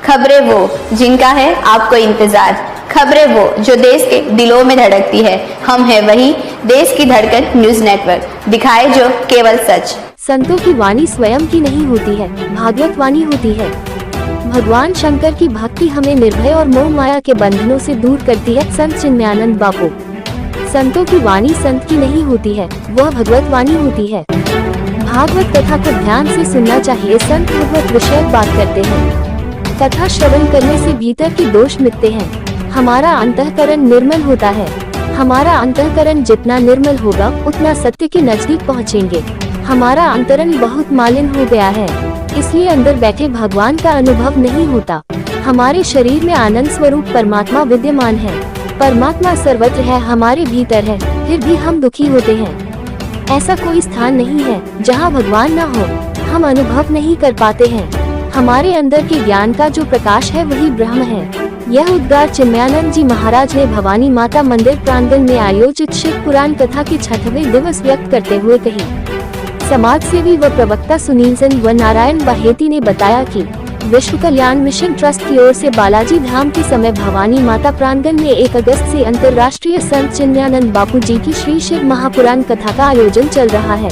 खबरें वो जिनका है आपको इंतजार, खबरें वो जो देश के दिलों में धड़कती है। हम है वही देश की धड़कन न्यूज नेटवर्क, दिखाए जो केवल सच। संतों की वाणी स्वयं की नहीं होती है, भागवत वाणी होती है। भगवान शंकर की भक्ति हमें निर्भय और मोह माया के बंधनों से दूर करती है। संत चिन्मयानंद बापू। संतों की वाणी संत की नहीं होती है, वह भगवत वाणी होती है। भागवत कथा को ध्यान से सुनना चाहिए। संत भगवत विषयक बात करते हैं। कथा श्रवण करने से भीतर के दोष मिटते हैं। हमारा अंतःकरण निर्मल होता है। हमारा अंतःकरण जितना निर्मल होगा उतना सत्य के नजदीक पहुँचेंगे। हमारा अंतरण बहुत मालिन हो गया है, इसलिए अंदर बैठे भगवान का अनुभव नहीं होता। हमारे शरीर में आनंद स्वरूप परमात्मा विद्यमान है। परमात्मा सर्वत्र है, हमारे भीतर है, फिर भी हम दुखी होते हैं। ऐसा कोई स्थान नहीं है जहाँ भगवान न हो, हम अनुभव नहीं कर पाते हैं। हमारे अंदर के ज्ञान का जो प्रकाश है वही ब्रह्म है। यह उद्गार चिन्मयानंद जी महाराज ने भवानी माता मंदिर प्रांगण में आयोजित शिव पुराण कथा के 6वें दिवस व्यक्त करते हुए कही। समाज सेवी व प्रवक्ता सुनील सेन व नारायण बाहेती ने बताया कि विश्व कल्याण मिशन ट्रस्ट की ओर से बालाजी धाम के समय भवानी माता प्रांगण में 1 अगस्त से अंतर्राष्ट्रीय संत चिन्मयानंद बापू जी की श्री शिव महापुराण कथा का आयोजन चल रहा है,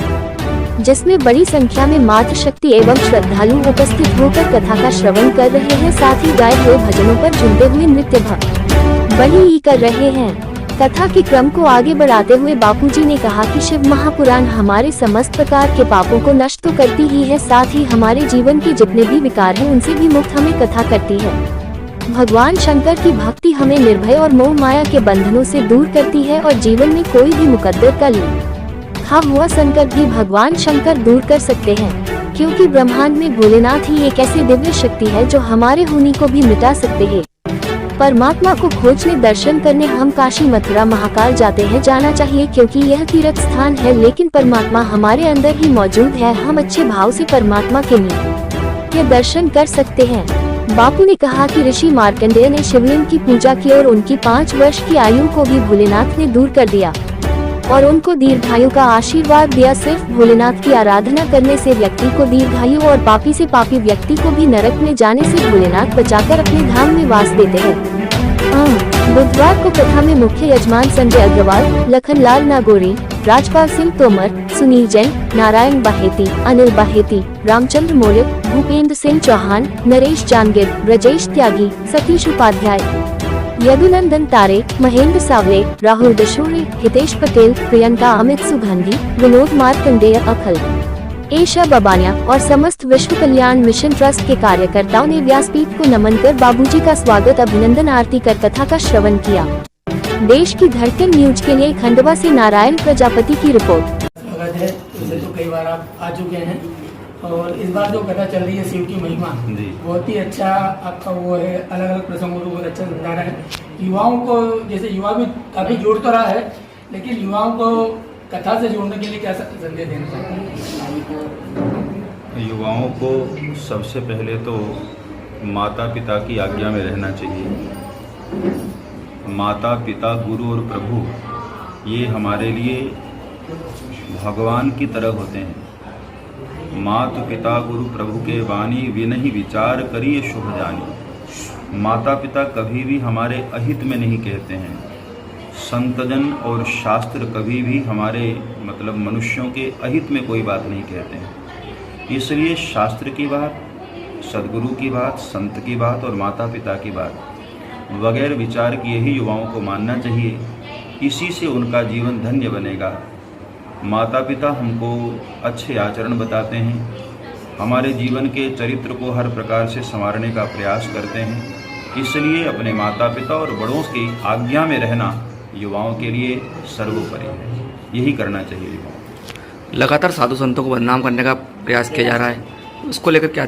जिसमें बड़ी संख्या में मातृ शक्ति एवं श्रद्धालु उपस्थित होकर कथा का श्रवण कर रहे हैं। साथ ही गाए हुए भजनों पर झूमते हुए नृत्य बड़ी कर रहे हैं। कथा के क्रम को आगे बढ़ाते हुए बापूजी ने कहा कि शिव महापुराण हमारे समस्त प्रकार के पापों को नष्ट तो करती ही है, साथ ही हमारे जीवन के जितने भी विकार हैं उनसे भी मुक्त हमें कथा करती है। भगवान शंकर की भक्ति हमें निर्भय और मोह माया के बंधनों से दूर करती है और जीवन में कोई भी मुकद्दर का हुआ संकट भी भगवान शंकर दूर कर सकते हैं, क्योंकि ब्रह्मांड में भोलेनाथ ही एक ऐसी दिव्य शक्ति है जो हमारे होनी को भी मिटा सकते हैं। परमात्मा को खोजने दर्शन करने हम काशी मथुरा महाकाल जाना चाहिए, क्योंकि यह तीर्थ स्थान है, लेकिन परमात्मा हमारे अंदर ही मौजूद है। हम अच्छे भाव से परमात्मा के नित्य दर्शन कर सकते हैं। बापू ने कहा कि ऋषि मार्कंडेय ने शिवलिंग की पूजा की और उनकी 5 वर्ष की आयु को भी भोलेनाथ ने दूर कर दिया और उनको दीर्घायु का आशीर्वाद दिया। सिर्फ भोलेनाथ की आराधना करने से व्यक्ति को दीर्घायु और पापी से पापी व्यक्ति को भी नरक में जाने से भोलेनाथ बचाकर अपने धाम में वास देते हैं। बुधवार को कथा में मुख्य यजमान संजय अग्रवाल, लखनलाल नागौरी, राजपाल सिंह तोमर, सुनील जैन, नारायण बाहेती, अनिल बाहेती, रामचंद्र मौर्य, भूपेंद्र सिंह चौहान, नरेश जानगिर, ब्रजेश त्यागी, सतीश उपाध्याय, यदुनंदन तारे, महेंद्र सावले, राहुल दशोरे, हितेश पटेल, प्रियंका अमित सुगंधी, विनोद मार्कंडेय, अखिल एशा बबानिया और समस्त विश्व कल्याण मिशन ट्रस्ट के कार्यकर्ताओं ने व्यासपीठ को नमन कर बाबूजी का स्वागत अभिनंदन आरती कर कथा का श्रवण किया। देश की धड़कन न्यूज के लिए खंडवा से नारायण प्रजापति की रिपोर्ट। तो कई बार आप आ चुके हैं और इस बार जो कथा चल रही है शिव की महिमा, बहुत ही अच्छा आपका वो है, अलग अलग प्रसंगों को बहुत अच्छा समझा रहा है। युवाओं को, जैसे युवा भी काफी जोड़ तो रहा है, लेकिन युवाओं को कथा से जोड़ने के लिए क्या संदेश देना चाहते हैं? युवाओं को सबसे पहले तो माता पिता की आज्ञा में रहना चाहिए। माता पिता गुरु और प्रभु ये हमारे लिए भगवान की तरह होते हैं। माता पिता गुरु प्रभु के वाणी विनहि विचार करिए शुभ जानी। माता पिता कभी भी हमारे अहित में नहीं कहते हैं। संतजन और शास्त्र कभी भी हमारे मतलब मनुष्यों के अहित में कोई बात नहीं कहते हैं। इसलिए शास्त्र की बात, सद्गुरु की बात, संत की बात और माता पिता की बात बगैर विचार किए ही युवाओं को मानना चाहिए। इसी से उनका जीवन धन्य बनेगा। माता पिता हमको अच्छे आचरण बताते हैं, हमारे जीवन के चरित्र को हर प्रकार से संवारने का प्रयास करते हैं। इसलिए अपने माता पिता और बड़ों की आज्ञा में रहना युवाओं के लिए सर्वोपरि है। यही करना चाहिए युवाओं। लगातार साधु संतों को बदनाम करने का प्रयास किया जा रहा है, उसको लेकर क्या